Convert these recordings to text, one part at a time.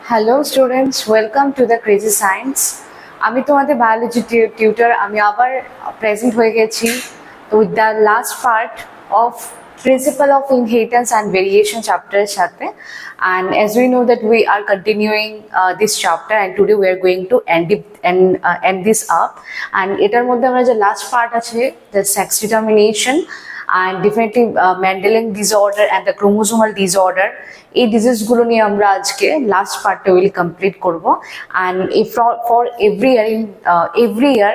Hello students, welcome to the Crazy Science. আমি তোমাদের biology tutor আমি আবার প্রেজেন্ট হয়ে গেছি with the last part of principle of inheritance and variation chapter এর সাথে, and as we know that we are continuing this chapter and today we are going to end this up, and এটার মধ্যে আমরা যে last part আছে the sex determination and definitely Mendelian disorder and the chromosomal disorder, এই disease গুলো নিয়ে আমরা আজকে লাস্ট পার্টটা উইল কমপ্লিট করব। and if for every year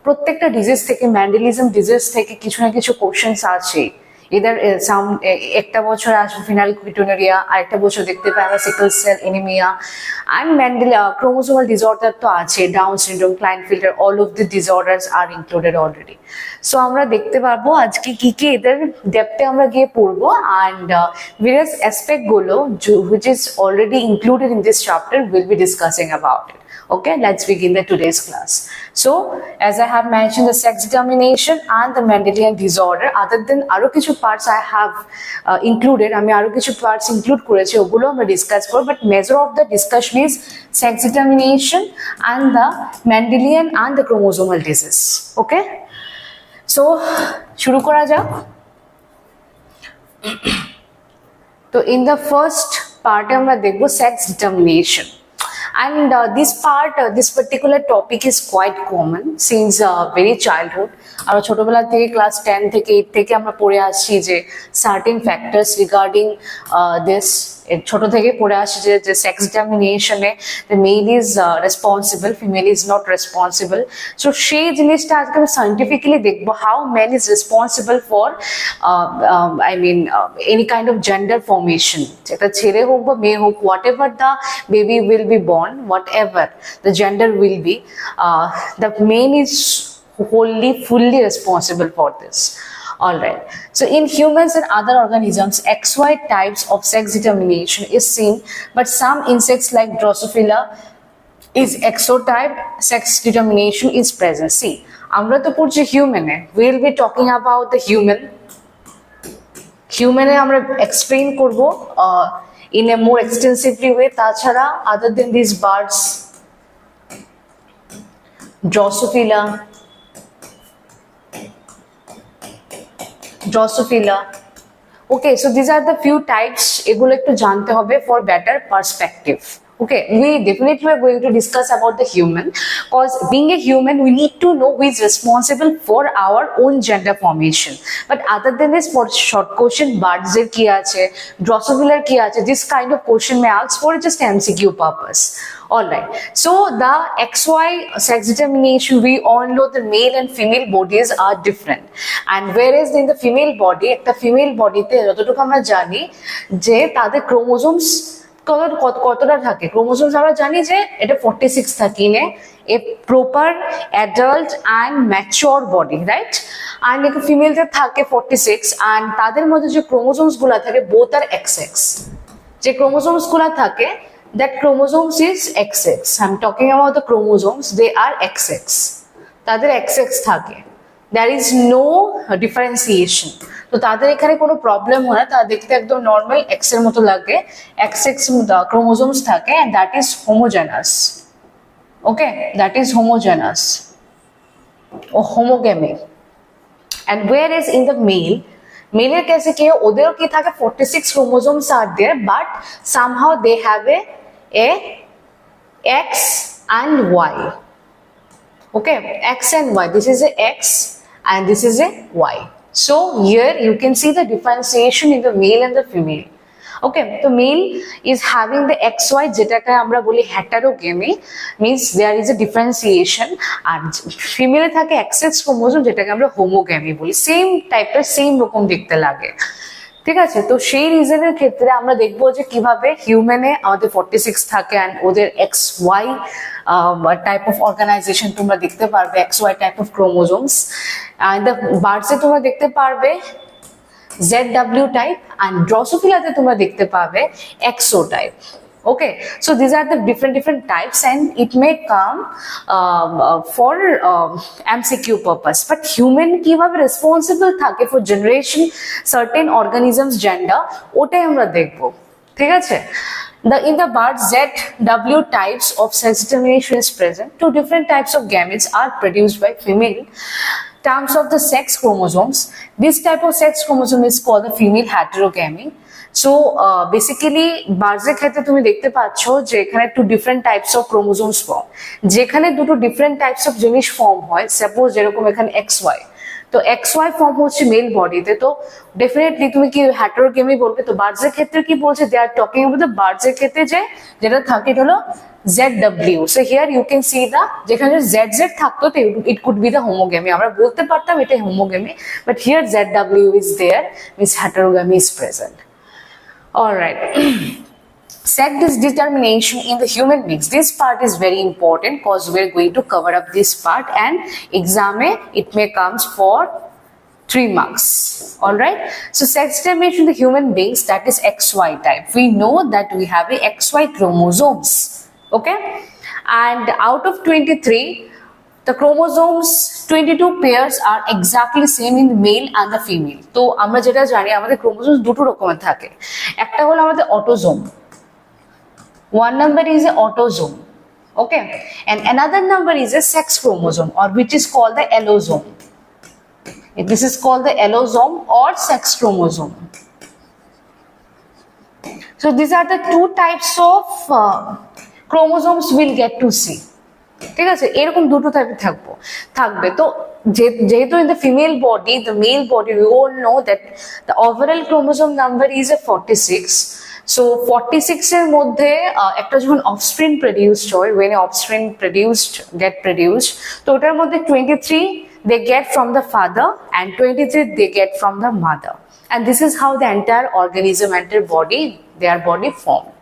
প্রত্যেকটা ডিজিজ থেকে ম্যান্ডেলিজম ডিজিজ থেকে কিছু না কিছু কোশ্চেন্স আছে। এদের একটা বছর আসবে ফিনাইলকিটোনুরিয়া, আরেকটা বছর দেখতে পাই আমরা sickle cell anaemia, and chromosomal disorder তো আছে, Down syndrome, Klinefelter, all of the disorders are included already. So আমরা দেখতে পারবো আজকে কি কি এদের ডেপথে আমরা গিয়ে পড়বো, and various aspect গুলো which is already included in this chapter we'll be discussing about it. Okay, let's begin the today's class. So as I have mentioned the sex determination and the Mendelian disorder, other than aro kichu parts I have included, ami aro kichu parts include korechi, ogulo amra discuss korbo, but major of the discussion is sex determination and the Mendelian and the chromosomal disease. Okay, so shuru kora jak. So in the first part amra dekhbo sex determination. And this particular topic is quite common since very childhood. Our chotobela theke class 10 থেকে 8 থেকে আমরা পড়ে আসছি যে certain factors regarding this, ছোট থেকে পড়ে আসছি যে sex determination A the male is responsible, female is not responsible. So সেই জিনিসটা আজকে আমি scientifically দেখবো how man is responsible for any kind of gender formation, এটা ছেলে হোক বা মেয়ে হোক, whatever the baby will be born, whatever the gender will be, the man is fully responsible for this. All right, so in humans and other organisms XY types of sex determination is seen, but some insects like Drosophila is exotype sex determination is present. See, আমরা তো পড়ছি হিউম্যানে, we will be talking about the human এ আমরা explain করব in a more extensively way. তাছাড়া other than these birds, Drosophila, okay, so these are the few types, এগুলো একটু জানতে হবে for better perspective. Okay, we definitely are going to discuss about the human, because being a human we need to know who is responsible for our own gender formation. But other than this, for short question, birds er ki ache, Drosophila ki ache, this kind of question may ask for just MCQ purpose. All right, so the XY sex determination, we all know the male and female bodies are different, and whereas in the female body, ekta female body te যতটুকু আমরা জানি যে তাদের chromosomes কতটা থাকে, chromosomes আমরা জানি যে এটা 46 থাকে in a proper adult and mature body, right? and এক ফিমেলতে থাকে 46, and তাদের মধ্যে যে ক্রোমোজোমস গুলা থাকে both are XX, যে ক্রোমোজোমস গুলা থাকে that chromosomes is XX. I'm talking about the chromosomes, they are XX, তাদের XX থাকে, there is no differentiation. তো তাদের এখানে কোনো প্রবলেম হয় না, তারা দেখতে একদম নর্মাল এক্স এর মতো লাগে, XX chromosomes থাকে, and that is homogeneous. Okay, that is homogeneous or homogamy. And whereas in the male এর কেসে কি ওদেরও কি থাকে 46 chromosomes are there, but somehow they have a X and Y. Okay, X and Y, this is a X and this is a Y. So here you can see the differentiation in the male and the female. Okay, so male is having the XY, যেটাকে আমরা বলি heterogamy, means there is a differentiation, আর ফিমেলে থাকে XX chromosome, যেটাকে আমরা homogamy বলি, same টাইপের same রকম দেখতে লাগে। ঠিক আছে, তো সেই রিজনের ক্ষেত্রে আমরা দেখবো যে কিভাবে হিউম্যানে আমাদের 46 থাকে, and ওদের XY টাইপ অফ অর্গানাইজেশন তোমরা দেখতে পারবে, XY type of chromosomes, and the birds এ তোমরা দেখতে পারবে ZW টাইপ, and ড্রসোফিলাতে তোমরা দেখতে পাবে XO type. Okay, so these are the different types, and it may come for MCQ purpose. But human কিভাবে responsible থাকে for generation certain organisms gender, ওটাই আমরা দেখবো। ঠিক আছে, In the birth, ZW types of sex determination is present. Two different types of gametes are produced by female. Terms of the sex chromosomes. This type of sex chromosome is called the female heterogamy. So basically বার্জের ক্ষেত্রে তুমি দেখতে পাচ্ছ যে এখানে two different types of chromosomes form, যেখানে দুটো different types of জিনিস form হয়, সাপোজ যেরকম এখানে XY, তো XY ফর্ম হচ্ছে মেল বডিতে, তো ডেফিনেটলি তুমি কি হেটারোগেমি বলবে। তো বার্জের ক্ষেত্রে কি বলছে, দে আর টকিং অ্যাবাউট দ্য বার্জের ক্ষেত্রে যেটা থাকে এটা হলো ZW. So here you can see the যেখানে ZZ থাকতো তো it could be the homogamy, আমরা বলতে পারতাম এটা homogamy, but here ZW is there, means heterogamy is present. All right. Sex determination in the human beings. This part is very important because we're going to cover up this part, and exam it may comes for 3 marks. All right. So sex determination in the human beings, that is XY type. We know that we have a XY chromosomes. Okay. And out of 23, the chromosomes 22 pairs are exactly same in the male and the female. তো আমরা যেটা জানি আমাদের chromosomes দুটো রকমের থাকে, একটা হলো আমাদের autosome, one number is a autosome, okay, and another number is a sex chromosome, or which is called the allosome. This is called the allosome or sex chromosome. So these are the two types of chromosomes we'll get to see. ঠিক আছে, এরকম দুটো টাইপের থাকবে। তো যেহেতু in the female body, the male body, we all know that the overall chromosome number is a 46. So 46 এর মধ্যে একটা যখন অফস্প্রিং প্রডিউসড হয়, when offspring get produced, তো ওটার মধ্যে 23 they get from the father and 23 they get from the mother, and this is how the entire organism, entire body, their body formed.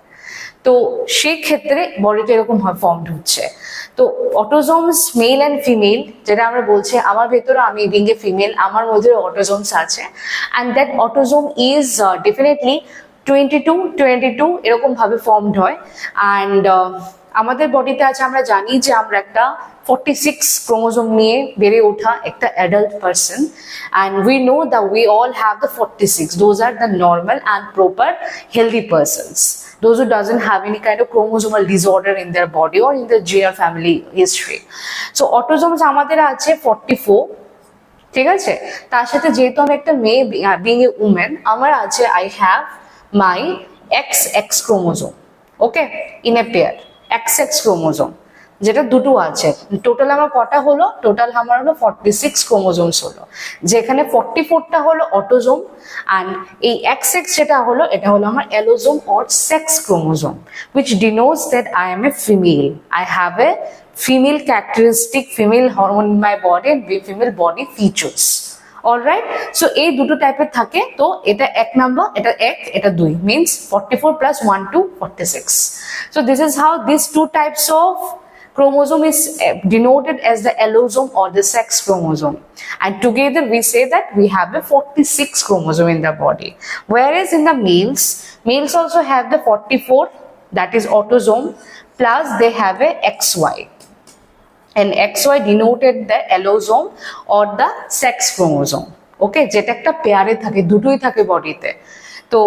তো সেই ক্ষেত্রে বডিটা এরকম ফর্মড হচ্ছে। তো অটোজোমস মেল অ্যান্ড ফিমেল, যেটা আমরা বলছি আমার ভেতরে, আমি বিং এ ফিমেল, আমার মধ্যে অটোজোমস আছে, and that autosome is definitely 22 এরকম ভাবে ফর্মড হয়। অ্যান্ড আমাদের বডিতে আছে, আমরা জানি যে আমরা একটা 46 ক্রোমোজোম নিয়ে বেড়ে ওঠা একটা adult person, and we know that we all have the 46. Those are the normal and proper healthy persons, those who doesn't have any kind of chromosomal disorder in their body or in their GR family history. So autosomes আমাদের আছে 44, ঠিক আছে। তার সাথে যেহেতু আমি একটা মেয়ে, বিং এ উমেন, আমার আছে I have my XX chromosome, okay, in a pair, XX chromosome, যেটা দুটো আছে। টোটাল আমার কটা হলো, টোটাল আমার হলো 46 ক্রোমোজোমস হলো, যেখানে 44টা হলো অটোজোম, অ্যান্ড এই XX যেটা হলো এটা হলো আমার allosome or sex chromosome, which denotes that I am a female. I have a female characteristic, female hormone in my body and female body features. Alright, so এই দুটো টাইপের থাকে। তো এটা 1 নাম্বার, এটা 1, এটা 2, means 44 plus 1 to 46. So this is how these two types of chromosome is denoted as the allosome or the sex chromosome, and together we say that we have a 46 chromosome in the body, whereas in the males also have the 44, that is autosome, plus they have a XY, and XY denoted the allosome or the sex chromosome, okay, যেটা একটা পেয়ারে থাকে, দুটোই থাকে বডিতে। তো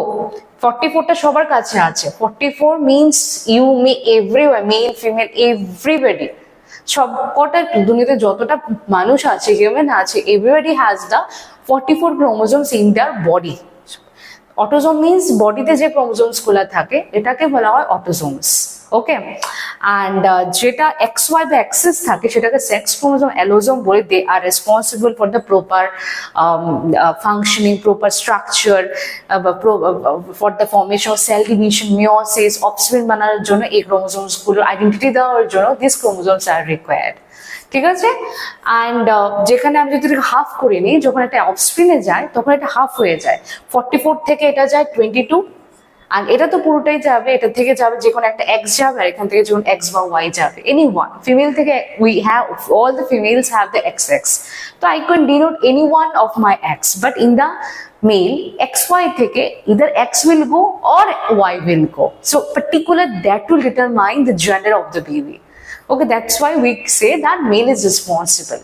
44টা সবার কাছে আছে। 44 means you, me, everywhere, male, female, everybody, সব কটা দুনিয়াতে যতটা মানুষ আছে, হিউম্যান আছে, everybody has the 44 chromosomes in their body. Autosome means বডিতে যে ক্রোমোজোমস গুলো থাকে এটাকে বলা হয় অটোজোমস, ওকে। অ্যান্ড যেটা XY বা অ্যাক্সিস থাকে সেটাকে সেক্স ক্রোমোজোম, অ্যালোজোম বলে। They are responsible for the proper functioning, proper structure, for the formation of cell division, meiosis, offspring বানানোর জন্য এই ক্রোমোজোমস গুলোর আইডেন্টিটি দেওয়ার জন্য দিস ক্রোমোজোমস আর রিকোয়ার্ড, ঠিক আছে। অ্যান্ড যেখানে আমি যদি হাফ করে নিই, যখন একটা অফস্প্রিনে যায় তখন এটা হাফ হয়ে যায়, 44 থেকে এটা যায় 22, আর এটা তো পুরোটাই যাবে, এটা থেকে যাবে যে কোনো একটা X যাবে, আর এখান থেকে যখন X বা Y যাবে, এনি ওয়ান। ফিমেল থেকে we have all the females have the XX, so I can denote any one of my X, but in the male XY থেকে either X will go or Y will go, so particular that will determine the gender of the baby. Okay, that's why we say that male is responsible,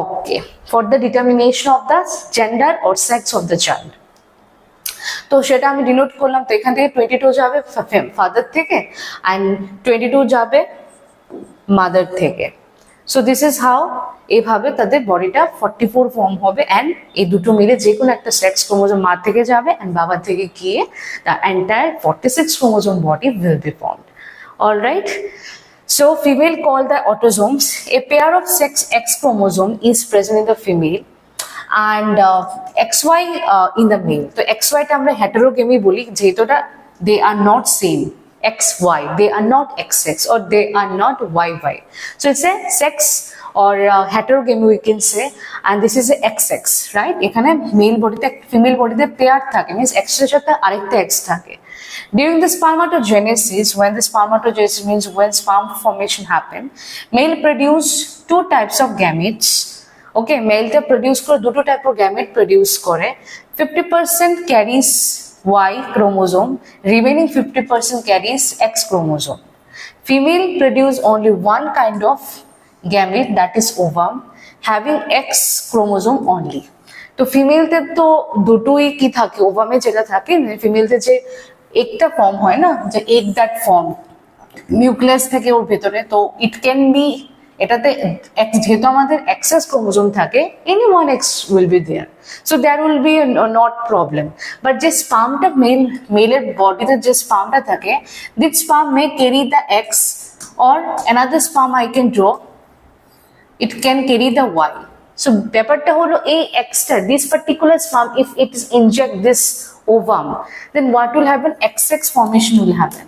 okay, for the determination of the gender or sex of the child. তো সেটা আমি denote করলাম, তো এখান থেকে 22 যাবে father থেকে and 22 যাবে মাদার থেকে। সো দিস ইজ হাউ এইভাবে তাদের বডিটা 44 ফর্ম হবে অ্যান্ড এই দুটো মিলে যে কোনো একটা সেক্স ক্রোমোজোম মা থেকে যাবে অ্যান্ড বাবা থেকে গিয়ে the entire 46 chromosome body will be formed. Alright, so female called the autosomes. A pair of sex X chromosome is present in the female and XY in the male. তো XY টা আমরা heterogamy বলি যেহেতু they are not same. XY, they are not XX or they are not YY. So it's a sex or heterogamy we can say, and this is a XX, right? এখানে male body তে female body তে pair থাকে, means X এর সাথে আরেকটা X থাকে। During the spermatogenesis, when the spermatogenesis means when sperm formation happen, male produce two types of gametes. Okay, male টা produce করে দুটো type of gamete produce করে, 50% carries Y chromosome, remaining 50% carries X chromosome. Female produce only one kind of gamete, that is ovum, having X chromosome only. তো ফিমেলতে তো দুটোই কি থাকে, ওভামে যেটা থাকে, ফিমেলতে যে একটা ফর্ম হয় না, যে এগ দ্যাট ফর্ম নিউক্লিয়াস থেকে ওর ভেতরে, তো ইট ক্যান বি, এটাতে যেহেতু আমাদের এক্সেস ক্রোমোজোম থাকে, any one X will be there, so there will be not problem. But যে স্পার্মটা মেলের বডিতে যে স্পার্মটা থাকে, this sperm may carry the X or another sperm I can draw, it can carry the Y. So ব্যাপারটা হলো এই এক্সটা, this particular sperm, if it is inject this ovum, then what will happen? XX formation will happen.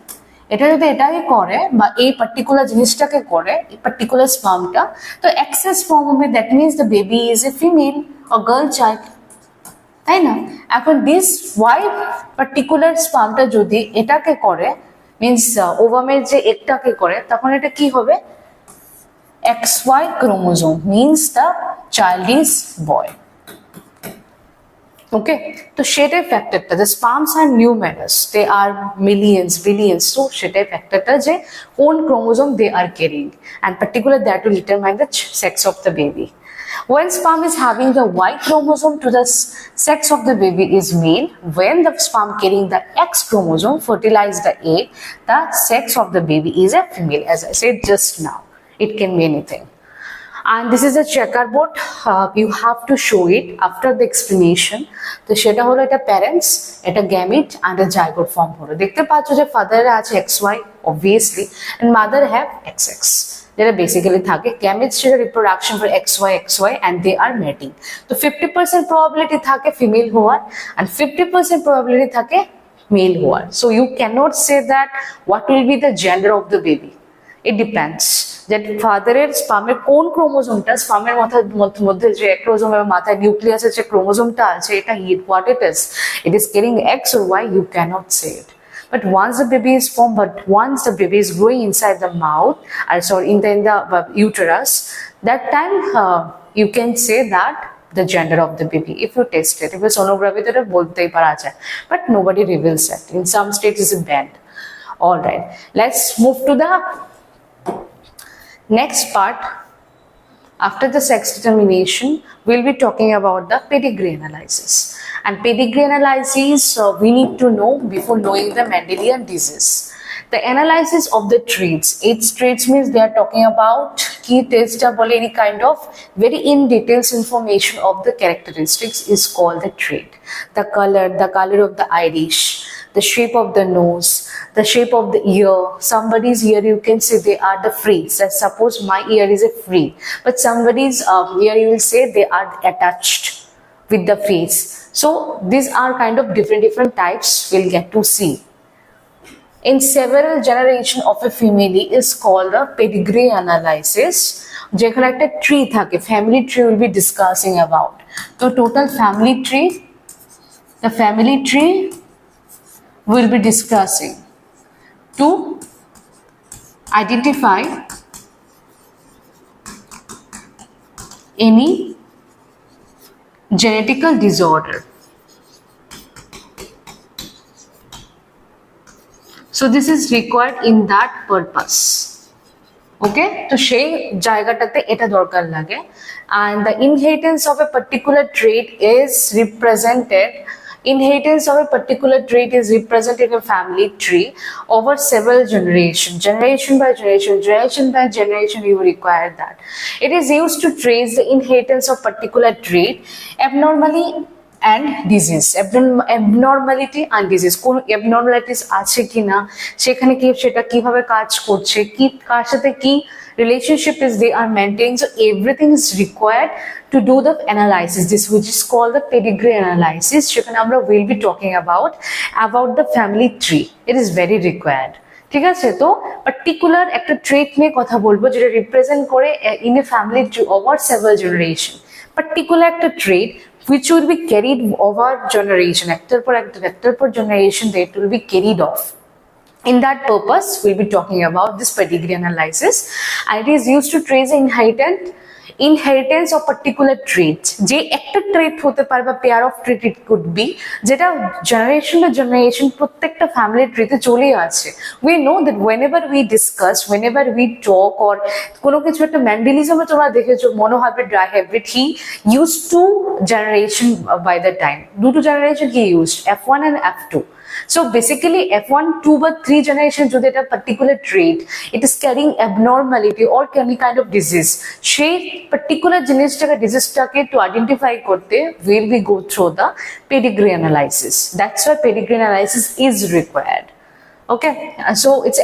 এটা যদি এটাকে করে বা এই পার্টিকুলার জিনিসটাকে করে, এই পার্টিকুলার স্পার্মটা, তো এক্সএস ফর্ম হবে, that means the baby is a female or girl child, তাই না? এখন দিস ওয়াই পার্টিকুলার স্পার্মটা যদি এটাকে করে, মিনস ওভামের যে একটাকে করে, তখন এটা কি হবে? XY chromosome, means the child is boy. Okay, তো সেটাই ফ্যাক্টরটা, the sperms are numerous, they are millions, billions, so সেটাই ফ্যাক্টরটা যে কোন chromosome they are carrying, and particularly that will determine the sex of the baby. When sperm is having the Y chromosome, to the sex of the baby is male. When the sperm carrying the X chromosome fertilize the egg, the sex of the baby is a female, as I said just now. It can be anything. And this is a checkerboard, you have to show it after the explanation. তো সেটা হলো এটা parents, এটা গ্যামিট and a zygote form হলো। দেখতে পাচ্ছ যে ফাদারে আছে XY obviously and mother have XX, যেটা বেসিক্যালি থাকে গ্যামিটস, সেটা reproduction for XY and they are mating. তো 50% probability থাকে ফিমেল হওয়ার and 50% probability থাকে মেল হওয়ার। So you cannot say that what will be the gender of the baby. It depends that ফাদারের স্পার্মের কোন ক্রোমোজোমটা, স্পার্মের মধ্যে যে ক্রোমোজোম এবং মাথায় নিউক্লিয়াসের যে ক্রোমোজোমটা আছে, এটা what it is carrying X or Y, you cannot say it. But once the baby is formed, once the baby is growing inside the mouth, in the uterus, that time you can say that the gender of the baby if you test it. If it's sonography, then boltei para jay, but nobody reveals it. In some states it's banned. All right, let's move to the next part. After the sex determination, we'll be talking about the pedigree analysis. And pedigree analysis we need to know before knowing the Mendelian disease. The analysis of the traits. Its traits means they are talking about key test any kind of very in details information of the characteristics is called the trait. The color of the iris, the shape of the nose, the shape of the ear. Somebody's ear you can say they are the free. So suppose my ear is a free, but somebody's ear you will say they are attached with the face. So these are kind of different types we'll get to see. In several generation of a female is called a pedigree analysis. যেখানে একটা tree থাকে, family tree will be discussing about. So total family tree, the family tree will be discussing to identify any genetical disorder. So this is required in that purpose. Okay, তো সেই জায়গাটাতে এটা দরকার লাগে, and the inheritance of a particular trait is represented Inheritance of a particular trait is represented in a family tree over several generations. Generation by generation, you require that. It is used to trace the inheritance of particular trait, abnormally and disease. Abnormality and disease, কোন abnormalities আছে কিনা, সেখানে কি সেটা কিভাবে কাজ করছে, কি কার সাথে কি relationship is they are maintaining. So everything is required to do the analysis, this which is called the pedigree analysis. সেখানে আমরা will be talking about the family tree. It is very required. ঠিক আছে, তো particular একটা ট্রেট নিয়ে কথা বলবো যেটা রিপ্রেজেন্ট করে in a family tree over several generation. Particular একটা ট্রেট which will be carried over generation, একটার পর generation, that will be carried off. In that purpose, we'll be talking about this pedigree analysis, and it is used to trace inheritance of particular traits. যে একটা trait হতে পারে বা pair of trait it could be, যেটা generation to generation প্রত্যেকটা family tree তে চলে আছে। We know that whenever we discuss, whenever we talk, or কোনো কিছু একটা ম্যান্ডেলিজমে তোমরা দেখেছো, monohybrid dihybrid, he used two generation by the time, due to generation he used F1 and F2. So basically F1, 2 বা 3 generation যদি একটা particular trait it is carrying abnormality or any kind of disease, সেই particular জিনিসটাকে ডিজিজটাকে to identify করতে will we go through the pedigree analysis. That's why pedigree analysis is required. Okay, so it's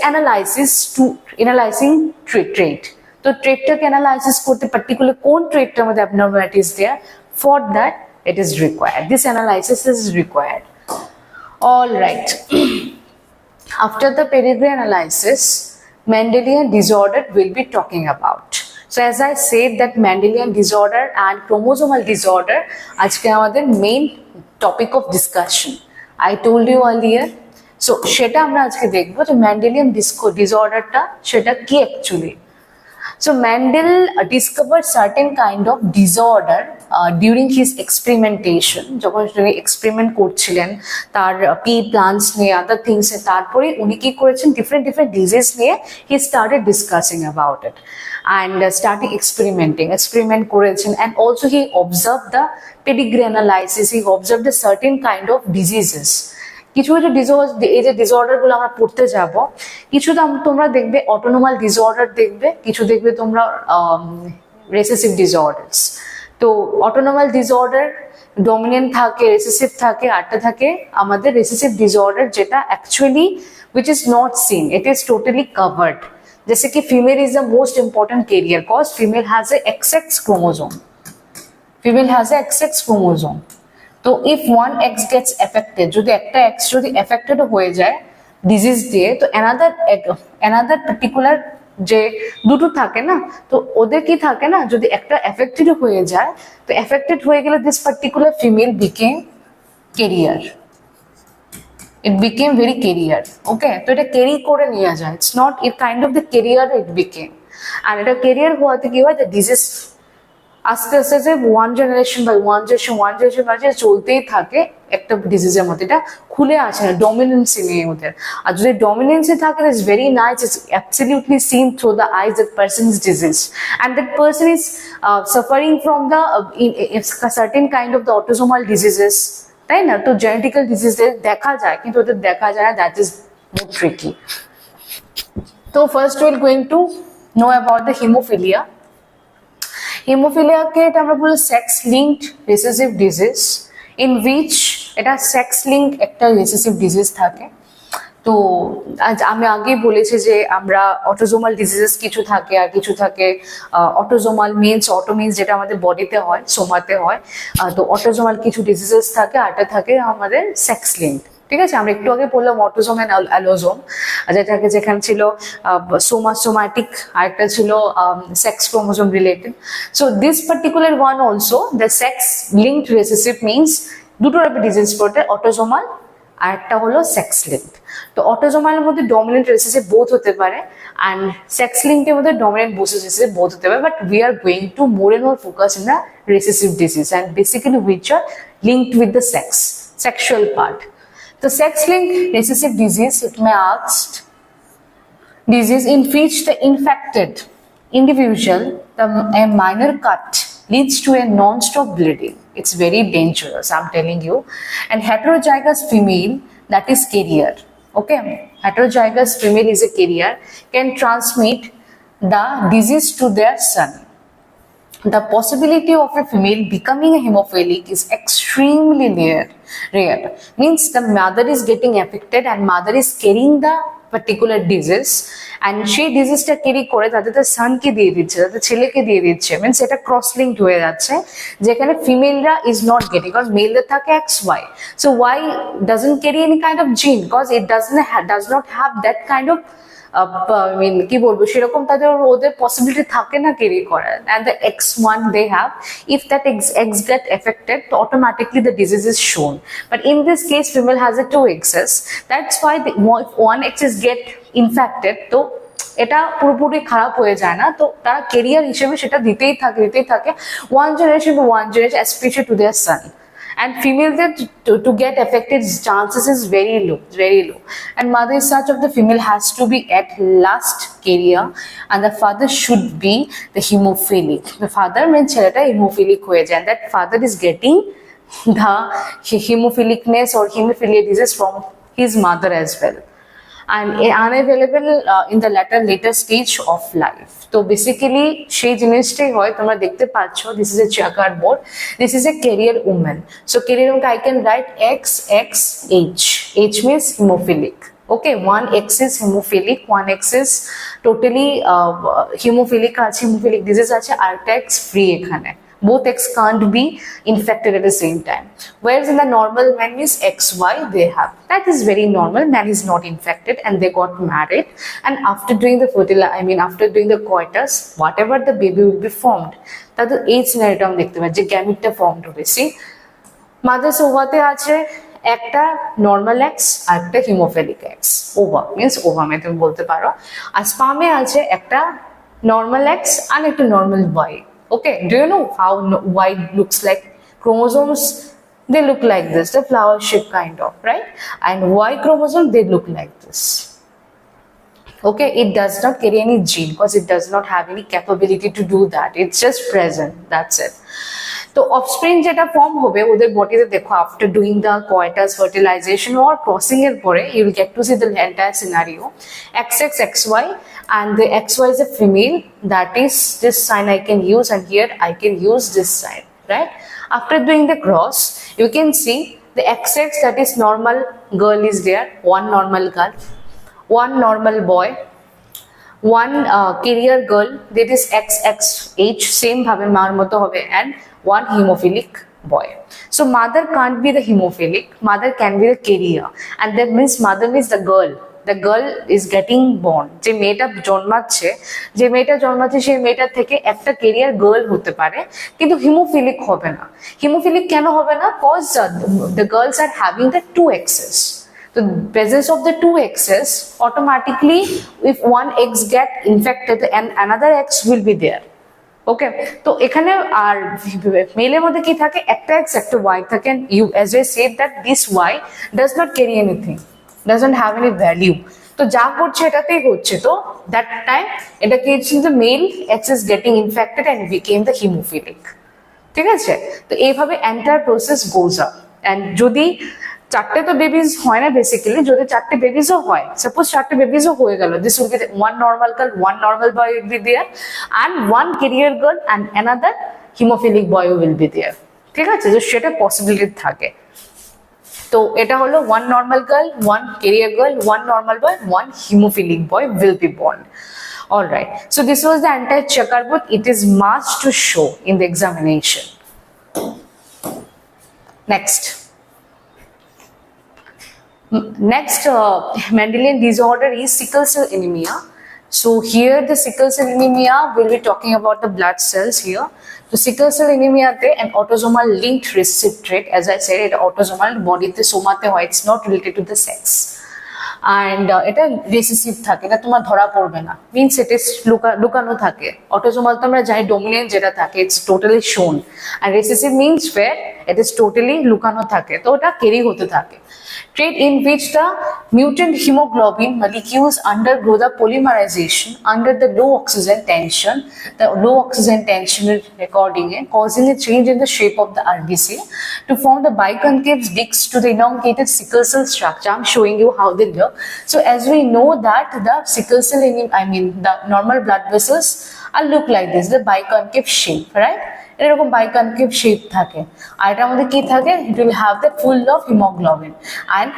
analyzing trait. তো ট্রেটটাকে analysis করতে particular কোন ট্রেটটার মধ্যে abnormality is there, for that it is required, this analysis is required. All right. After the pedigree analysis, Mendelian disorder will be talking about. So as I said that Mendelian disorder and chromosomal disorder আজকে আমাদের main topic of discussion. I told you earlier. So সেটা আমরা আজকে দেখবো যে Mendelian disorderটা সেটা কি actually. So Mendel discovered certain kind of disorder during his experimentation. যখন তিনি এক্সপেরিমেন্ট করছিলেন তার পি প্লান্টস নিয়ে, আদার থিংস এ, তারপরে উনি কি করেছেন ডিফারেন্ট ডিজিজ নিয়ে he started discussing about it and starting experiment করেছেন, and also he observed the pedigree analysis, he observed a certain kind of diseases. কিছু এই যে ডিসঅর্ডার গুলো আমরা পড়তে যাব, কিছু তোমরা দেখবে অটোনোমাল ডিসঅর্ডার দেখবে, কিছু দেখবে তোমরা রেসেসিভ ডিসঅর্ডারস। তো অটোনোমাল ডিসঅর্ডার ডমিনেন্ট থাকে, রেসেসিভ থাকে, আরটা থাকে আমাদের রেসেসিভ ডিসঅর্ডার, যেটা actually which is not seen, it is totally covered. जैसे कि female is the most important carrier cause female has a XX chromosome, female has a XX chromosome. তো if one X gets affected, যদি একটা X যদি affected হয়ে যায় disease দিয়ে, তো another particular যে দুটো থাকে না, তো ওদের কি থাকে না, যদি একটা affected হয়ে যায়, তো affected হয়ে গেলে this particular female became carrier, it became very carrier. Okay, তো এটা ক্যারি করে নিয়ে যায়, it's not it kind of the carrier it became, and এটা carrier হওয়াতে কি হয়, the disease আস্তে আস্তে যে ওয়ান জেনারেশন বাই চলতেই থাকে একটা ডিজিজের মধ্যে, এটা খুলে আসে না, ডমিনেন্সি নেই ওদের। আর যদি ডমিনেন্সি থাকে it's very nice, it's absolutely seen through the eyes that person is disease, and that person is suffering from the certain kind of the autosomal diseases, তাই না? তো জেনেটিক্যাল ডিজিজেস দেখা যায়, কিন্তু ওদের দেখা যায় না, দ্যাট ইজ মোর ট্রিকি। তো first will going to know about the haemophilia. হিমোফিলিয়াকে এটা আমরা বলি sex linked recessive disease, in which এটা সেক্স লিঙ্ক একটা রিসেসিভ ডিজিজ থাকে। তো আমি আগেই বলেছি যে আমরা অটোজোমাল ডিজিজেস কিছু থাকে, আর কিছু থাকে অটোজোমাল মিনস অটো মিনস যেটা আমাদের বডিতে হয়, সোমাতে হয়। তো অটোজোমাল কিছু ডিজিজেস থাকে, আরটা থাকে আমাদের সেক্স লিঙ্কড। ঠিক আছে, আমরা একটু আগে বললাম অটোজোম এন্ড অ্যালোজোম, যেটাকে যেখানে ছিল সোমাটিক, আরেকটা ছিল sex chromosome related. So this particular one also the sex linked recessive means দুটোর ডিজিজ পড়ে, অটোজোমাল আর একটা হলো সেক্স লিঙ্কড। তো অটোজোমালের মধ্যে ডমিনেন্ট রিসেসিভ বোথ হতে পারে, অ্যান্ড সেক্স লিঙ্কের মধ্যে ডমিনেন্ট রিসেসিভ বোথ হতে পারে, but we are going to more and more focus in the recessive disease, and basically which are linked with the sexual part. The sex-linked recessive disease, it may asked, disease in which the infected individual, a minor cut leads to a non-stop bleeding. It's very dangerous, I'm telling you. And heterozygous female, that is carrier. Okay, heterozygous female is a carrier, can transmit the disease to their son. The possibility of a female becoming a hemophilic is extremely rare. Means the mother is getting affected and mother is carrying the particular disease, and সেই ডিজিজটা carry করে তাদের সনকে দিয়ে দিচ্ছে, তাদের ছেলেকে দিয়ে দিচ্ছে। Means এটা ক্রস লিঙ্কড হয়ে যাচ্ছে, যেখানে ফিমেলরা ইজ নট গেটিং, কারণ মেলদের থাকে XY, so Y doesn't carry any kind of gene because it does not have that kind of I mean কি বলবো, সেরকম তাদের ওদের পসিবিলিটি থাকে না ক্যারি করার। and the X1 they have, if that X get affected, so automatically the disease is shown. But in this case female has a 2 X's, that's why if 1 X is get infected, তো এটা পুরোপুরি খারাপ হয়ে যায় না, তো তারা career হিসেবে সেটা দিতেই থাকে one generation to one generation, especially to their son. And female to get affected chances is very low. And mother is such of the female has to be at last carrier, and the father should be the hemophilic. The father means cheleta hemophilic hoye jay, and that father is getting the hemophilicness or hemophilia disease from his mother as well, and unavailable in the later stage of life. So basically সেই জিনিসটাই হয়, তোমরা দেখতে পাচ্ছ, this is a checkered board, this is a carrier woman. So carrier woman I can write XXH. H means hemophilic. Okay, 1 X is hemophilic, 1 X is totally hemophilic আছে, hemophilic disease আছে, আর X free এখানে। Both X can't be infected at the same time. Whereas in the normal man means XY they have. That is very normal. Man is not infected and they got married. And after doing the after doing the coitus, whatever the baby will be formed, that the age scenario am dekhte pacchi, gamete ta formed hobe. See, mother ovate ache একটা normal X আর একটা haemophilic x. ওভা means ওভামে তুমি বলতে পারো। আর স্পামে আছে একটা normal X আর একটা normal Y. Okay, do you know how Y looks like? Chromosomes, they look like this, the flower shape kind of, right? And Y chromosome, they look like this. Okay, it does not carry any gene because it does not have any capability to do that. It's just present, that's it. So offspring যেটা form হবে ওদের বডিতে দেখো, after doing the coitus, fertilization or crossing এর পরে you will get to see the entire scenario. XXXY, and the XY is a female, that is this sign I can use, and here I can use this sign, right? After doing the cross you can see the XX, that is normal girl is there, one normal girl, one normal boy, one carrier girl, that is XXH, same bhabe maar moto hobe, and one hemophilic boy. So mother can't be the hemophilic, mother can be the carrier, and that means mother means the girl is getting born. যে মেয়েটা জন্মাচ্ছে সেই মেয়েটার থেকে একটা career girl হতে পারে, কিন্তু হিমোফিলিক হবে না। হিমোফিলিক কেন হবে না? Cause the girls are having the 2 X's. The presence of the 2 X's, automatically if one X get infected and another X will be there. ওকে, তো এখানে আর মেলের মধ্যে কি থাকে, একটা X একটা Y থাকে। You as I said that this Y does not carry anything, doesn't have any value, তো যা করছে এটাতেই হচ্ছে। তো that time এটা কি হচ্ছে, the male X is getting infected and became the hemophilic, ঠিক আছে? তো এইভাবে entire process goes up। and যদি চারটে তো বেবিজ হয় না বেসিক্যালি, যদি চারটে বেবিজও হয়, সাপোজ চারটে বেবিজও হয়ে গেল, this will be one normal girl, one normal boy will be there, and one carrier girl and another hemophilic boy will be there, ঠিক আছে? তো সেটা পসিবিলিটি থাকে। তো এটা হলো one normal girl, one carrier girl, one normal boy, one hemophilic boy will be born. All right, so this was the entire checkerboard. It is must to show in the examination. Next Mendelian disorder is sickle cell anemia. So here the sickle cell anemia, will be talking about the blood cells here. So sickle cell anemia te an autosomal linked recessive trait, as I said, it autosomal body te somate hoy, it's not related to the sex, and এটা recessive থাকে, এটা তোমার ধরা পড়বে না, means it is লুকানো থাকে। Autosomal তো আমরা জানি ডমিনেন্ট যেটা থাকে, ইটস টোটালি শোন, আর recessive means where it is totally লুকানো থাকে, তো ওটা ক্যারি হতে থাকে। trait in which the mutant hemoglobin molecules undergo the polymerization under the low oxygen tension. The low oxygen tension is recording it, causing a change in the shape of the RBC to form the biconcave discs to the elongated sickle cell structure. I'm showing you how they look. So as we know that the sickle cell, the normal blood vessels are look like this, the biconcave shape, right? এরকম biconcave shape থাকে, আর এটার মধ্যে কি থাকে, it will have the full of hemoglobin, and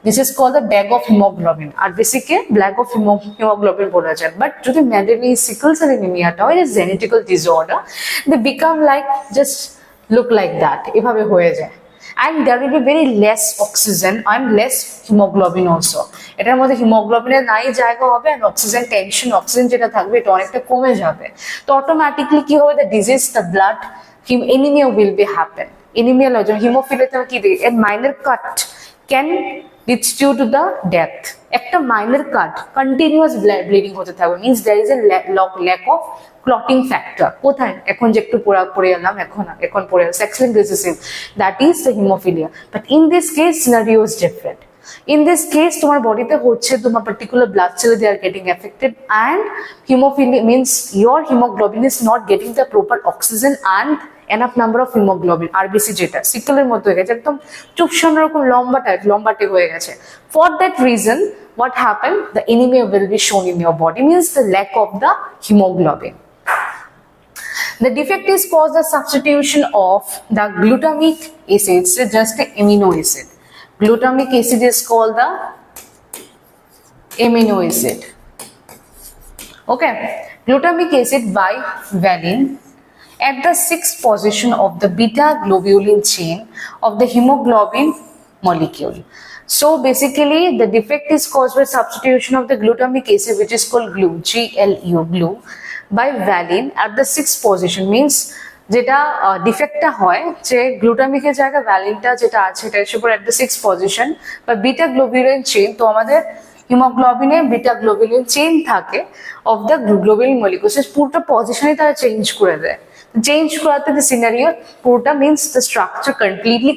this is called the bag of hemoglobin. R বেসিকে bag of hemoglobin বলা যায়। But যদি Mendelian sickle cell অ্যানিমিয়াটা হয়, এটা genetical disorder, they become like just look like that, এভাবে হয়ে যায়। and there will be very less oxygen and less hemoglobin also. এটার মধ্যে হিমোগ্লোবিনের নাই জায়গা হবে, and অক্সিজেন টেনশন, অক্সিজেন যেটা থাকবে এটা অনেকটা কমে যাবে। তো অটোমেটিকলি কি হবে, the disease, the blood anemia will be happen. anemia লয়, হিমোফিলিয়াতে কি দিই, a minor cut can leads you to the death. একটা minor cut continuous bleeding হতে থাকবে, means there is a lack of clotting factor. কোথায়, এখন যে একটু পড়ে এলাম, এখন পড়ে sexually recessive, that is the hemophilia. But in this case scenario is different. In this case তোমার বডিতে হচ্ছে, তোমার particular blood cell they are getting affected, and hemophilia means your hemoglobin is not getting the proper oxygen and enough number of hemoglobin. RBC যেটা সিকলের মতো হয়ে গেছে, একদম চুপসান রকম লম্বাটে হয়ে গেছে। For that reason what happened, the anemia will be shown in your body, means the lack of the hemoglobin. The defect is caused the substitution of the glutamic acid, so just the amino acid. Glutamic acid is called the amino acid. Okay, glutamic acid by valine at the 6th position of the beta globulin chain of the hemoglobin molecule. So basically the defect is caused by substitution of the glutamic acid, which is called glue, glue by valine at the 6th position, means যেটা ডিফেক্টটা হয় যে গ্লুটামিকের জায়গায় ভ্যালিনটা যেটা আছে এটা এসে পড়ে at the 6th position বা বিটা গ্লোবুলিন চেইন। তো আমাদের হিমোগ্লোবিনে বিটা গ্লোবুলিন চেইন থাকে অফ দ্য গ্লোবুলিন মলিকিউলস, পুরোটা পজিশনই তারা চেঞ্জ করে দেয়। চেঞ্জ করাতে দ্য সিনারিও পুরোটা means the structure completely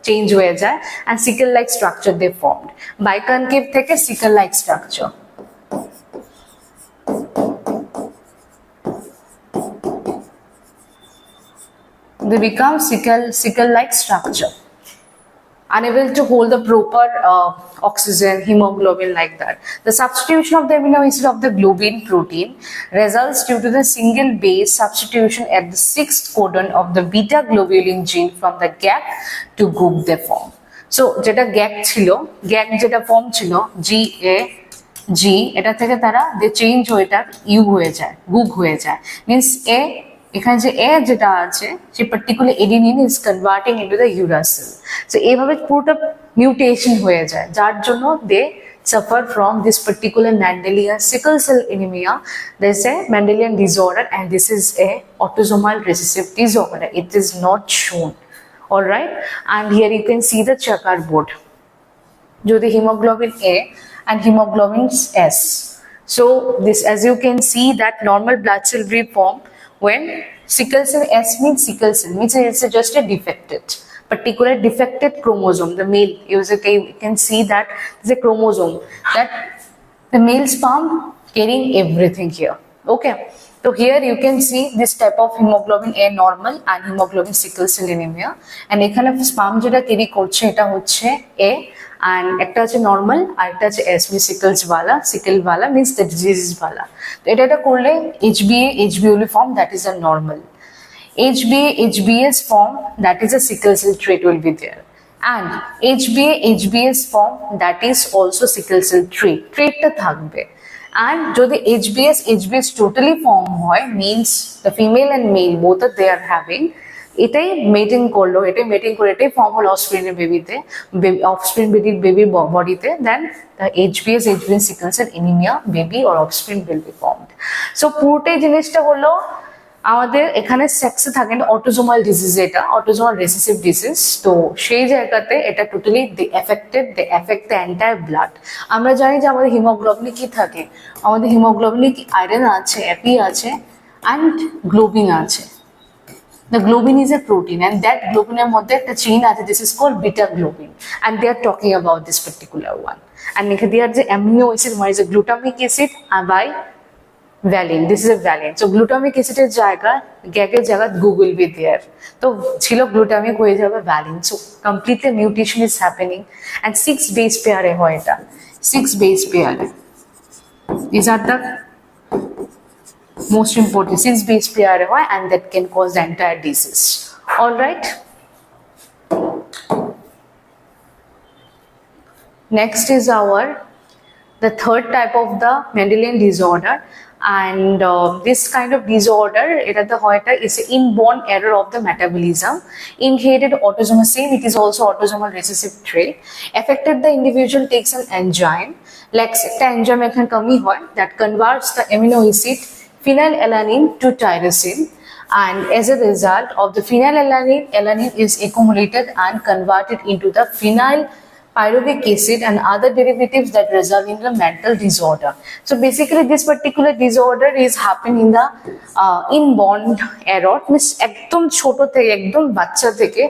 change হয়ে যায়, and sickle like structure they formed, biconcave থেকে sickle like structure. They become sickle-like structure, unable to hold the proper oxygen, hemoglobin like that. The substitution of the amino acid of the globin protein results due to the single base substitution at the 6th codon of the beta globulin gene from the GAG to GUG they form. So যেটা GAG ছিল, GAG যেটা form ছিল G এটা থেকে তারা they change হয়ে এটা U হয়ে যায়, GUG হয়ে যায়, means এখানে যে এ যেটা আছে সে particular adenine is converting into the uracil. So এইভাবে পুরোটা মিউটেশন হয়ে যায়, যার জন্য they suffer from this particular Mendelian sickle cell anemia. There is a Mendelian disorder, and this is a autosomal recessive disorder. It is not shown. All right, and here you can see the checkerboard. Jodi hemoglobin A and hemoglobin S. So this, as you can see, that normal blood cell will form when sickle cell. S means sickle cell, means it's just a particular defected chromosome. The male, you can see that it's a chromosome that the male sperm carrying everything here. Okay, so here you can see this type of hemoglobin A normal and hemoglobin sickle cell anemia, and এখানে sperm যেটা carry করছে এটা হচ্ছে A, and একটা আছে normal আর একটা আছে S, means sickle wala means the disease wala. তো এটা করলে HbA form, that is a normal. HbS form, that is a sickle cell trait will be there, and HbS form, that is also sickle cell traitটা থাকবে। and যদি HbS totally form হয়, means the female and male both are they are having, এটাই মেটিং করলো, এটাই form হলো অফস্প্রিনের বেবিতে, অফস্প্রিন বেবির বডিতে, দেন HbS sickle cell anemia baby or offspring will be formed. So পুরোটাই জিনিসটা হলো আমাদের এখানে সেক্সে থাকে না, অটোজোমাল ডিজিজ, এটা অটোজোমাল রেসেসিভ ডিজিজ। তো সেই জায়গাতে এটা totally they effect the entire blood. আমরা জানি যে আমাদের হিমোগ্লোবিনে কি থাকে, আমাদের হিমোগ্লোবিনে আয়রন আছে, এপি আছে, অ্যান্ড গ্লোবিন আছে। The globin is a protein, and that globin এর মধ্যে একটা chain আছে, this is called beta globin, and they are talking about this particular one. And they are the amino acid, one is a glutamic acid by valine, this is a valine. So glutamic acid এর জায়গা গ্যাগের জায়গা Google be there, তো ছিল glutamic হয়ে যাবে valine. So completely mutation is happening, and 6 base pair এ হয় এটা, 6 base pair. These are the most important 6 base pair hoy, and that can cause the entire disease. All right, next is the third type of the Mendelian disorder, and this kind of disorder is an inborn error of the metabolism, inherited autosomal, same it is also autosomal recessive trait. Affected the individual takes an enzyme, like একটা enzyme এখানে কমি হয় that converts the amino acid phenylalanine to tyrosine, and as a result of the phenylalanine, alanine is accumulated and converted into the phenyl pyruvic acid and other derivatives that result in the mental disorder. So basically this particular disorder is happening in the inborn error, means একদম ছোট থেকে একদম বাচ্চা থেকে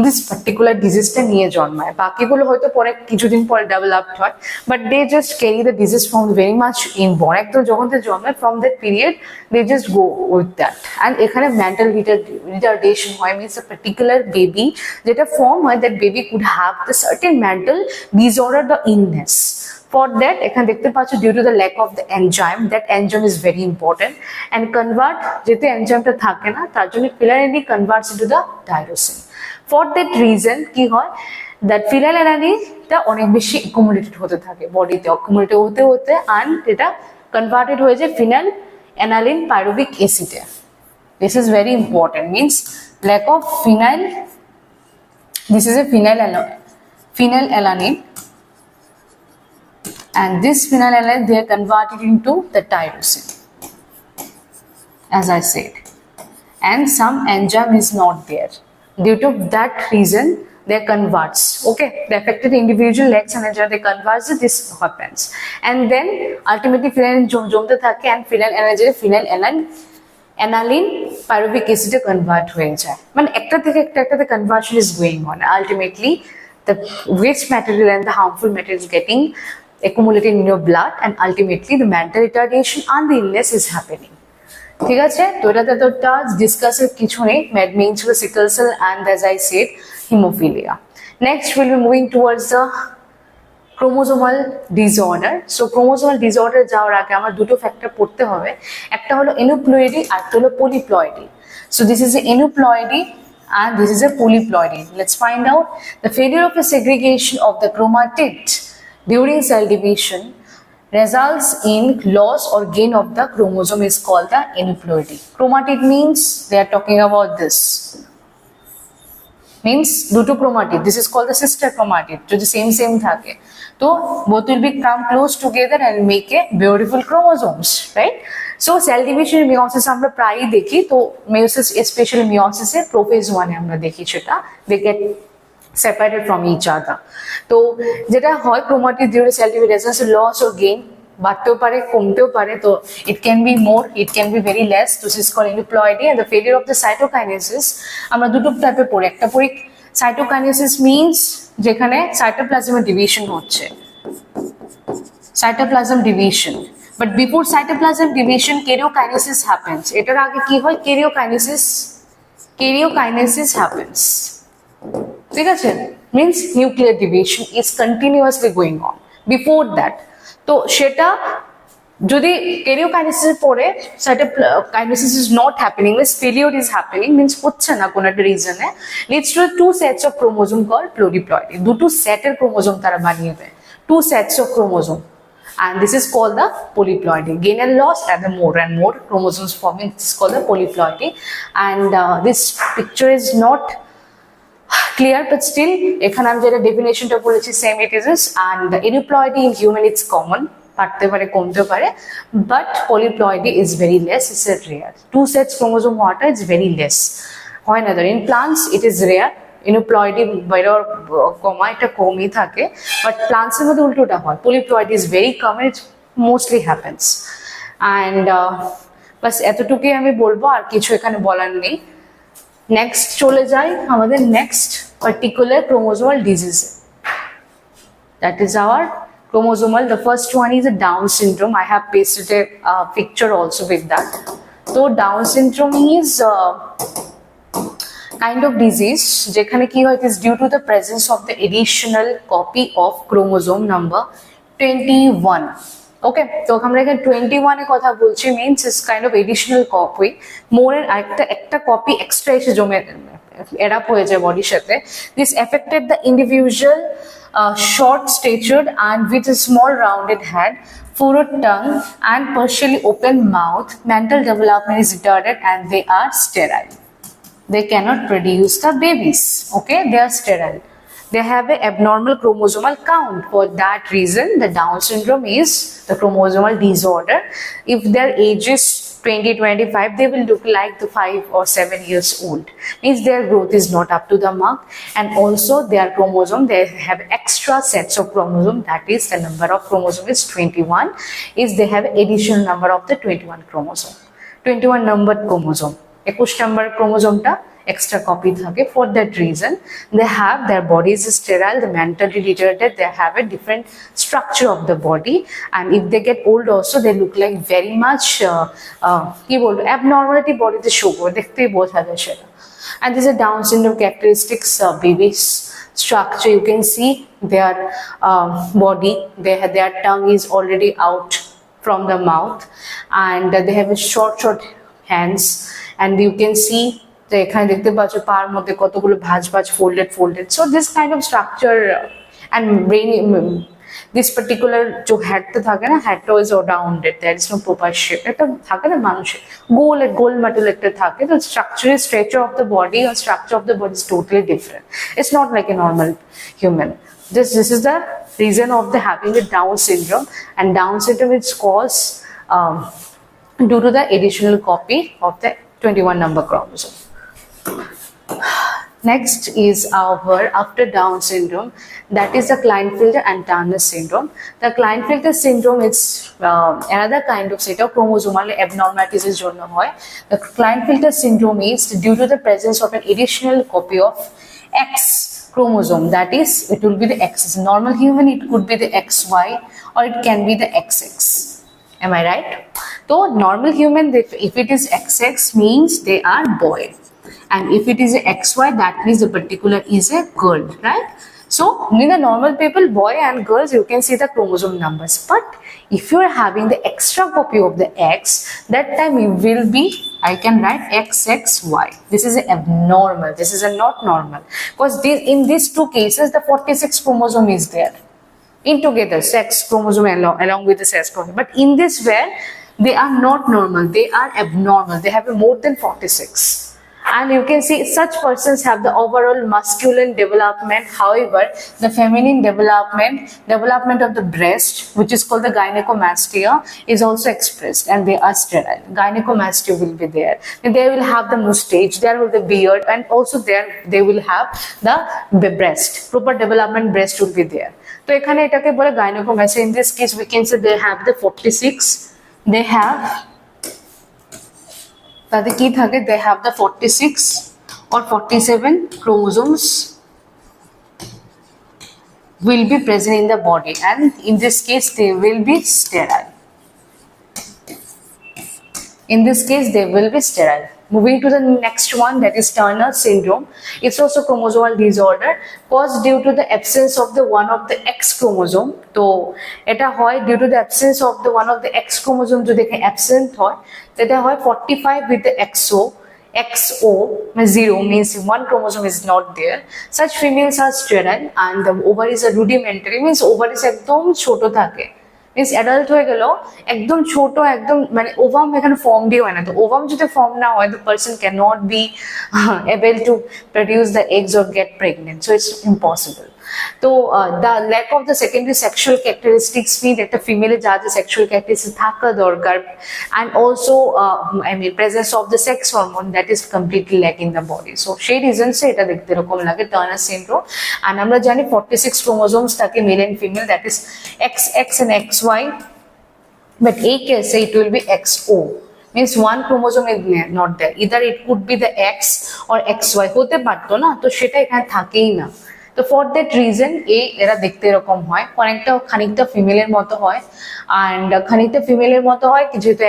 this particular disease টা নিয়ে জন্মায়, বাকিগুলো হয়তো পরে কিছুদিন পরে ডেভেলপড হয়, but they just carry the disease from very much inborn, একদম যখন থেকে জন্মায় from that period they just go with that. And এখানে mental retardation হয়, means a particular baby যেটা form হয়, that baby could have the certain mental disorder, the illness. For that এখানে দেখতে পাচ্ছ due to the lack of the enzyme, that enzyme is very important, and convert যেতে এনজাইমটা থাকে না তার জন্য phenylalanine converts into the tyrosine. For that reason কি হয়, that phenylalanine টা অনেক বেশি accumulated হতে থাকে বডিতে, accumulated হতে হতে and এটা converted হয়ে যায় phenylalanine pyruvic acid A. This is very important, means lack of phenyl, this is a phenylalanine, and this phenylalanine they are converted into the tyrosine, as I said, and some enzyme is not there. Due to that reason they converts, okay, the affected individual lacks an enzyme, they converts, this happens, and then ultimately phenylalanine জমতে থাকে, and phenylalanine pyruvic acid convert হয়ে যায়, মানে একটা থেকে একটাতে conversion is going on. Ultimately the waste material and the harmful material is getting accumulated in your blood, and ultimately the mental retardation and the illness is happening. ঠিক আছে, তো এটাতে তো ডিসকাসের কিছু নেই, মেইন ছিল sickle cell and as I said hemophilia. Next we'll be moving towards the chromosomal disorder. So chromosomal disorder যাওয়ার আগে আমার দুটো ফ্যাক্টর পড়তে হবে, একটা হলো aneuploidy আর একটা হলো polyploidy. So this is the aneuploidy and this is a polyploidy. Let's find out. The failure of a segregation of the chromatid during cell division results in loss or gain of the chromosome is called the aneuploidy. Chromatid means they are talking about this, means দুটো chromatid, this is called the sister chromatid, যদি same থাকে তো both will be come close together and make a beautiful chromosomes, right? So cell division meiosis আমরা প্রায়ই দেখি, তো meiosis especially meiosis এ prophase 1 এ আমরা দেখি সেটা they get separated from each other. তো যেটা হয় chromatid during cell division results in loss or gain, বাড়তেও পারে কমতেও পারে, তো it can be more, it can be very less. This is called aneuploidy. And the failure of the cytokinesis আমরা দুটো টাইপে পড়ি, একটা পড়ি cytokinesis means যেখানে cytoplasm division হচ্ছে, cytoplasm division, but before cytoplasm division karyokinesis happens. এটার আগে কি হয়, karyokinesis happens, ঠিক আছে, means nuclear division is continuously going on before that. তো সেটা যদি karyokinesis পরে cytokinesis is not happening, means failure is happening, means হচ্ছে না কোন একটা রিজনে, leads to two sets of chromosome called polyploidy. দুটো সেটের ক্রোমোজোম তারা বানিয়ে দেয়, two sets of chromosome, and this is called the polyploidy. Gain and loss and the more and more chromosomes forming, this is called the polyploidy. And this picture is not clear, but still এখানে আমি যেটা ডেফিনেশনটা বলেছি same it is, and the aneuploidy in human it's common, বাড়তে পারে কমতে পারে, but polyploidy is very less, it's a rare. Two sets chromosome হওয়াটা is very less, হয় না। In plants it is rare, aneuploidy বাইরে কমা এটা কমই থাকে, but plants এর মধ্যে উল্টোটা হয়, polyploidy is very common, it mostly happens. And বাস এতটুকুই আমি বলবো, আর কিছু এখানে বলার নেই। নেক্সট চলে যাই আমাদের next particular chromosomal disease, that is our chromosomal. The first one is a Down syndrome. I have pasted a picture also with that. So Down syndrome is kind of disease যেখানে কি হয়, it is due to the presence of the additional copy of chromosome number 21. Okay, তো আমরা এখানে 21 এর কথা বলছি, means it's kind of additional copy, more এর একটা কপি এক্সট্রা এসে জমে এডাপ হয়ে যায় বডির সাথে. This affected the individual short statured and with a small rounded head, furrowed tongue and partially open mouth. Mental development is retarded and they are sterile. They cannot produce the babies. Okay, they are sterile. They have an abnormal chromosomal count. For that reason, the Down syndrome is the chromosomal disorder. If their age is 20-25, they will look like the 5 or 7 years old. Means their growth is not up to the mark, and also their chromosome, they have extra sets of chromosome, that is the number of chromosome is 21, is they have additional number of the 21 chromosome. 21 numbered chromosome. 21 number chromosome ta extra copy থাকে. For that reason, they have their body is sterile, the mentally retarded, they have a different structure of the body, and if they get old also, they look like very much কি বলবো abnormality body-তে show করে, দেখতেই বোঝা যায় সেটা. And this is a Down syndrome characteristics, babies structure. You can see their body, their tongue is already out from the mouth, and they have a short hands, and you can see তো এখানে দেখতে পাচ্ছ পার মধ্যে কতগুলো ভাঁজ folded. So this kind of structure and brain, this particular जो head থাকে না, head is rounded, there is no proper shape. এটা থাকে না মানুষের গোল মাটুল একটা থাকে, তো structure structure of the body or structure of the body is totally different. It's not like a normal human. This is the reason of the having a Down syndrome, and Down syndrome is caused due to the additional copy of the 21 number chromosome. Next is our after Down syndrome, that is the Klinefelter and Turner syndrome. The Klinefelter syndrome is another kind of set of chromosomal abnormalities is জন্য হয়. The Klinefelter syndrome is due to the presence of an additional copy of X chromosome, that is it will be the X. Normal human it could be the XY or it can be the XX. Am I right? So normal human, if it is XX means they are boy. And if it is a XY, that means the particular is a girl, right? So in the normal people, boy and girls, you can see the chromosome numbers. But if you are having the extra copy of the X, that time it will be, I can write XXY. This is abnormal. This is not normal. Because in these two cases, the 46 chromosome is there. In together, sex chromosome along with the sex chromosome. But in this way, they are not normal. They are abnormal. They have more than 46. And you can see such persons have the overall masculine development. However, the feminine development of the breast, which is called the gynecomastia, is also expressed, and they are sterile. Gynecomastia will be there. They will have the mustache, there will be the beard, and also there they will have the breast. Proper development breast will be there. So এখানে এটাকে বলে gynecomastia. In this case, we can say they have the 46. They have তাতে কি থাকে, they have the 46 or 47 chromosomes will be present in the body, and in this case they will be sterile. In this case they will be sterile. Moving to the next one, that is Turner syndrome. It's also chromosomal disorder caused due to the absence of the one of the X chromosome. So এটা হয় due to the absence of the one of the X chromosome যদি absent হয়, এটা হয় 45 with the XO 0 means one chromosome is not there. Such females are sterile, and the ovaries are rudimentary, means ovaries একদম ছোট থাকে, means adult হয়ে গেল একদম ছোট, একদম মানে ওভাম এখানে ফর্ম দিয়ে হয় না. তো ওভাম যদি ফর্ম না হয়, the person cannot be able to produce the eggs or get pregnant, so it's impossible. So the lack of the secondary sexual characteristics mean that the female যা যা sexual characteristics থাকা দরকার, and also presence of the sex hormone that is completely lacking in the body. So সেই reasons এটা দেখতে এরকম লাগে Turner syndrome. And আমরা জানি 46 chromosomes থাকে male and female, that is XX and XY, but এই case it will be XO. means one chromosome is not there, either it could be the X or XY হতে পারতো না, তো সেটা এখানে থাকেই না। তো ফর দ্যাট রিজন এরা দেখতে এরকম হয়, খানিকটা ফিমেলের মতো হয়, অ্যান্ড খানিকটা ফিমেলের মতো হয় যেহেতু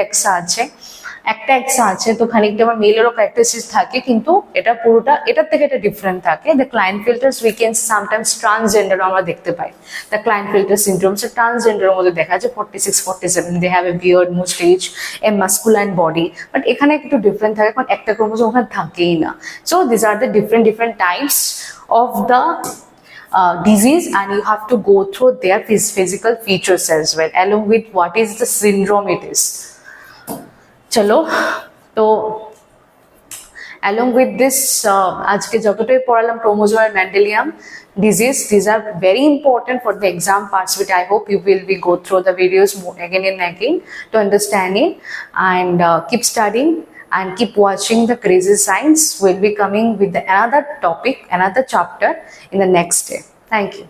একটা এক্সা আছে, তো খানিকটা আমার মেলেরও ক্যারেক্টারিস্টিক্স থাকে, কিন্তু এটা পুরোটা এটার থেকে এটা ডিফারেন্ট থাকে। The Klinefelter we can sometimes transgender আমরা দেখতে পাই, দ্য ক্লাইনফেল্টার সিনড্রোম ট্রান্সজেন্ডারের মধ্যে দেখা যায় 46-47 they have a beard, moustache, a masculine body, but এখানে একটু ডিফারেন্ট থাকে কারণ একটা ক্রোমোজোম ওখানে থাকেই না। So this are the different types of the disease, and you have to go through their physical features as well, along with what is the syndrome it is. চলো, তো along with this আজকে যতটাই পড়ালাম chromosome আর Mendelian disease, these are very important for the exam parts, which I hope you will be go through the videos again and again to understand it, and keep studying and keep watching the Crazy Science. We'll be coming with another topic, another chapter in the next day. Thank you.